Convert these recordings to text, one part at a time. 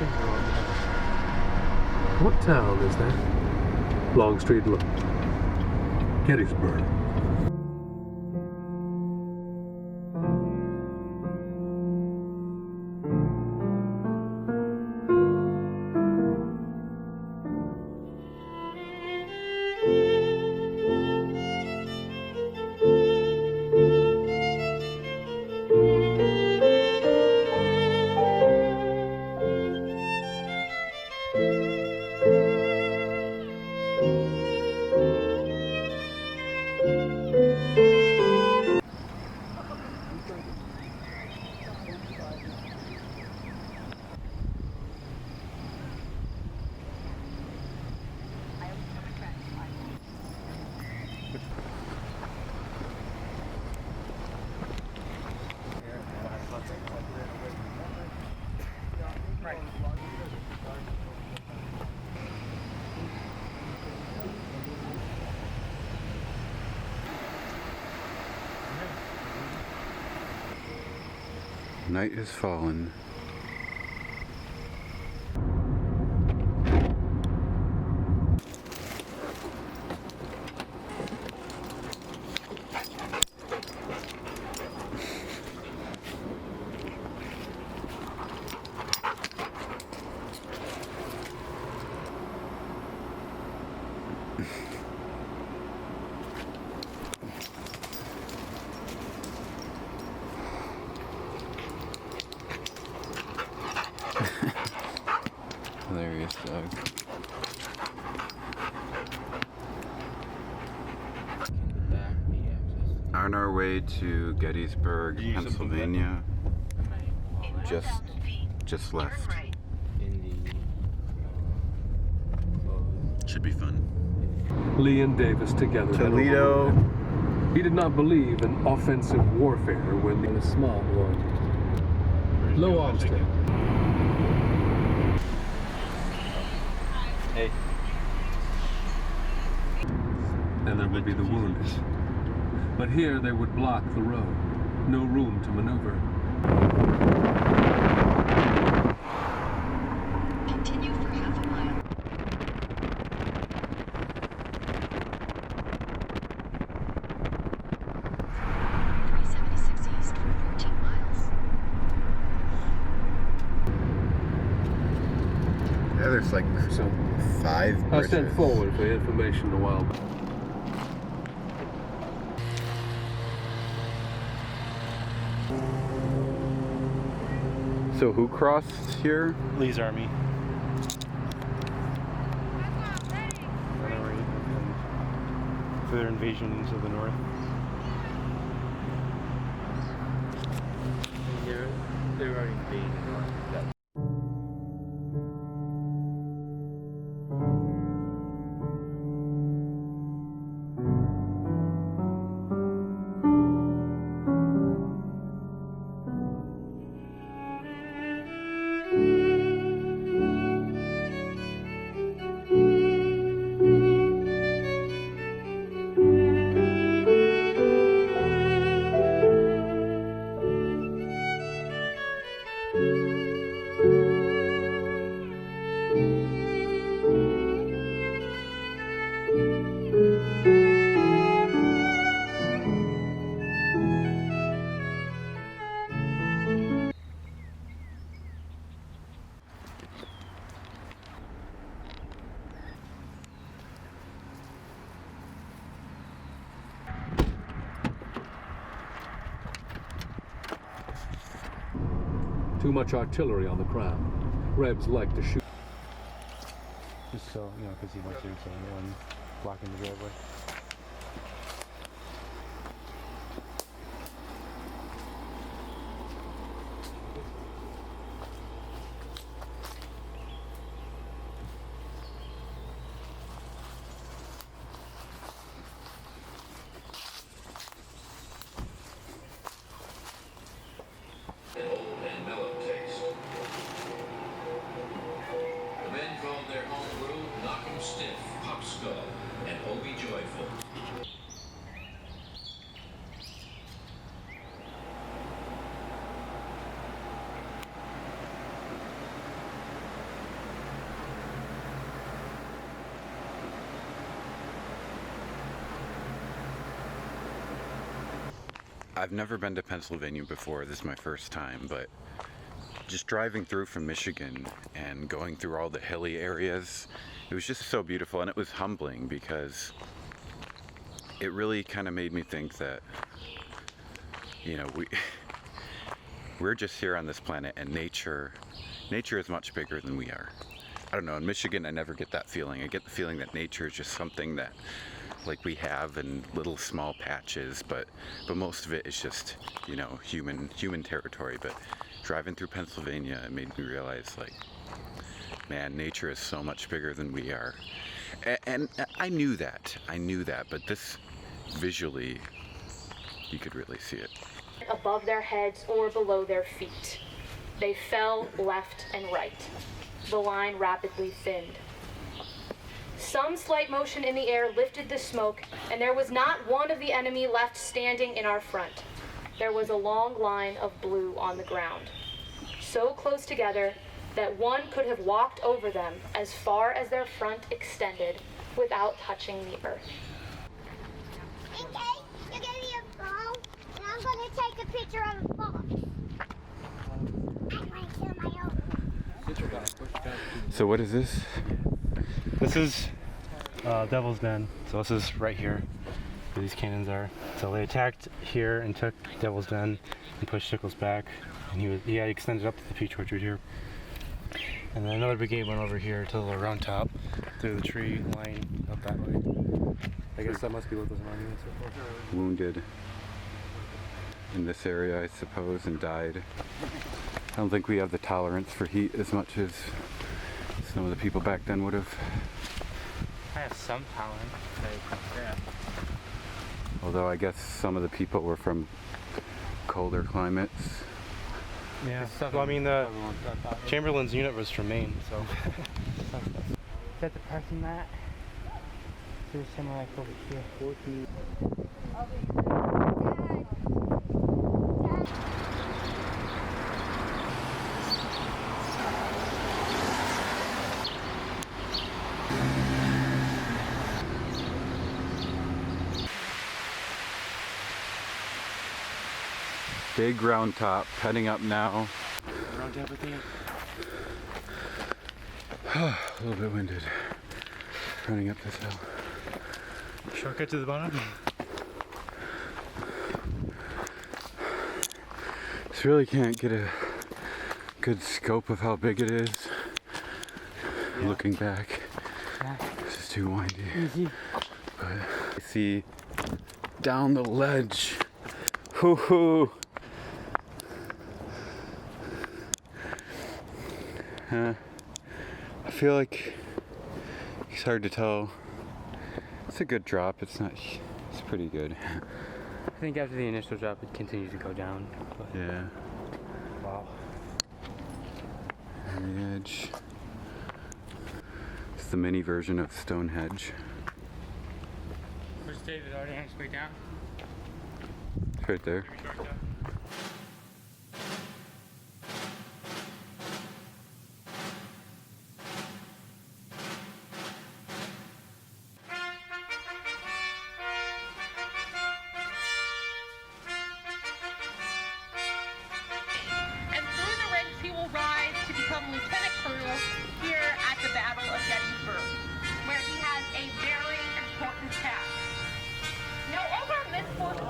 finger on that. What town is that? Longstreet looked. Gettysburg. Night has fallen. Hilarious dog. On our way to Gettysburg, Pennsylvania. Just left. Should be fun. Lee and Davis together. Toledo. He did not believe in offensive warfare when in a small war. Low Austin. Hey. And there would be the wounded. But here they would block the road. No room to maneuver. Continue for half a mile. East for 14 miles. Yeah, there's like So 5 I bridges. sent forward for information a while back. So who crossed here? Lee's army. For their invasions of the north. They were already invading the north. Too much artillery on the ground. Rebs like to shoot. Just so, you know, because he wants to do something blocking the roadway. And mellow taste. The men called their home brew Knock 'em Stiff, Pop Skull, and Oh Be Joyful. I've never been to Pennsylvania before. This is my first time, but just driving through from Michigan and going through all the hilly areas, it was just so beautiful, and it was humbling because it really kind of made me think that, you know, we're just here on this planet, and nature is much bigger than we are. I don't know, in Michigan I never get that feeling. I get the feeling that nature is just something that like we have in little small patches, but most of it is just, you know, human territory. But driving through Pennsylvania, it made me realize, like, man, nature is so much bigger than we are. And I knew that, but this, visually, you could really see it. Above their heads or below their feet. They fell left and right. The line rapidly thinned. Some slight motion in the air lifted the smoke, and there was not one of the enemy left standing in our front. There was a long line of blue on the ground, so close together that one could have walked over them as far as their front extended without touching the earth. Okay, you're gonna be a phone, and I'm gonna take a picture of a fox. I'm gonna kill my own. So what is this? This is Devil's Den. So this is right here where these cannons are. So they attacked here and took Devil's Den and pushed Sickles back. And he had extended up to the peach orchard here. And then another brigade went over here to the round top through the tree line up that way. I guess that must be what those monuments are for. Wounded in this area, I suppose, and died. I don't think we have the tolerance for heat as much as some of the people back then would have. I have some talent. Yeah. Although I guess some of the people were from colder climates. Yeah. Well, I mean, the Chamberlain's unit was from Maine, so. Is that the parking lot? There's somewhere like over here. 14. Big round top, heading up now. Round top with you. A little bit winded. Running up this hill. Shortcut to the bottom. Just really can't get a good scope of how big it is. Yeah. Looking back, this is too windy. Easy. But I see down the ledge. Hoo hoo. I feel like it's hard to tell. It's a good drop. It's not. It's pretty good. I think after the initial drop, it continues to go down. But Yeah. wow. On the edge. It's the mini version of Stonehenge. Where's David? Already on his way down? It's right there. And through the ranks he will rise to become Lieutenant Colonel here at the Battle of Gettysburg, where he has a very important task. Now over on this portion,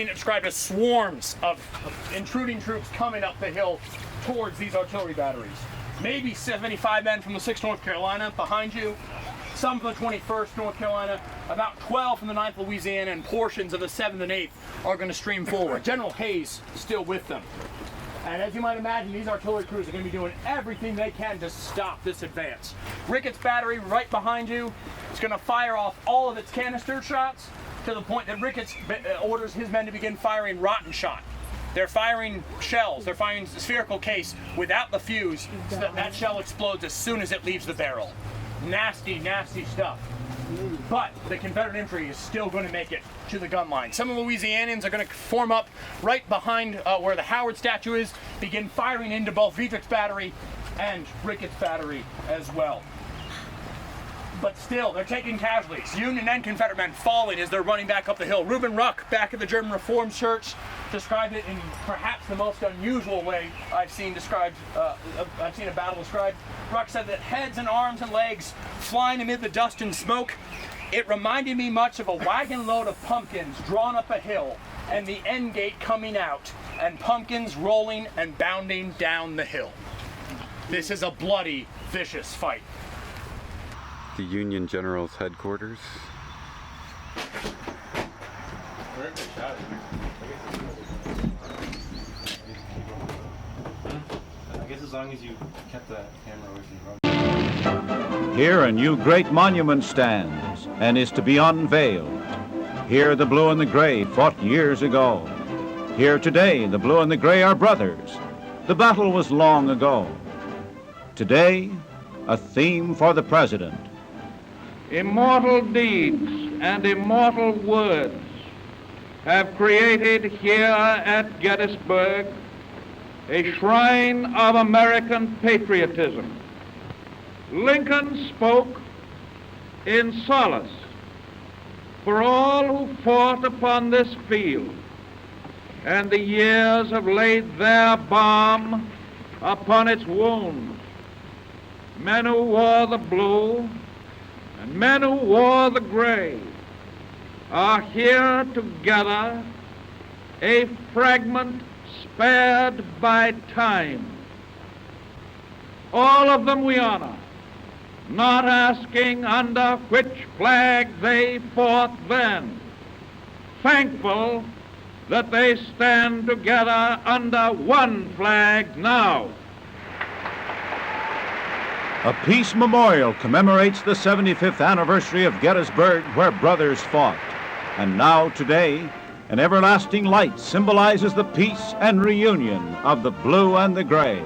seen it described as swarms of intruding troops coming up the hill towards these artillery batteries. Maybe 75 men from the 6th North Carolina behind you, some from the 21st North Carolina, about 12 from the 9th Louisiana, and portions of the 7th and 8th are going to stream forward. General Hayes still with them. And as you might imagine, these artillery crews are going to be doing everything they can to stop this advance. Ricketts Battery, right behind you, is going to fire off all of its canister shots to the point that Ricketts orders his men to begin firing rotten shot. They're firing shells, they're firing spherical case without the fuse, so that that shell explodes as soon as it leaves the barrel. Nasty, nasty stuff. But the Confederate infantry is still going to make it to the gun line. Some of the Louisianians are going to form up right behind where the Howard statue is, begin firing into both Friedrich's Battery and Ricketts Battery as well. But still, they're taking casualties. Union and Confederate men falling as they're running back up the hill. Reuben Ruck, back at the German Reformed Church, described it in perhaps the most unusual way I've seen described. I've seen a battle described. Ruck said that heads and arms and legs flying amid the dust and smoke. It reminded me much of a wagon load of pumpkins drawn up a hill and the end gate coming out and pumpkins rolling and bounding down the hill. This is a bloody, vicious fight. The Union General's headquarters. I guess as long as you kept the camera away from the road. Here a new great monument stands and is to be unveiled. Here the blue and the gray fought years ago. Here today the blue and the gray are brothers. The battle was long ago. Today, a theme for the president. Immortal deeds and immortal words have created here at Gettysburg a shrine of American patriotism. Lincoln spoke in solace for all who fought upon this field, and the years have laid their balm upon its wounds. Men who wore the blue and men who wore the gray are here together, a fragment spared by time. All of them we honor, not asking under which flag they fought then, thankful that they stand together under one flag now. A peace memorial commemorates the 75th anniversary of Gettysburg, where brothers fought. And now, today, an everlasting light symbolizes the peace and reunion of the blue and the gray.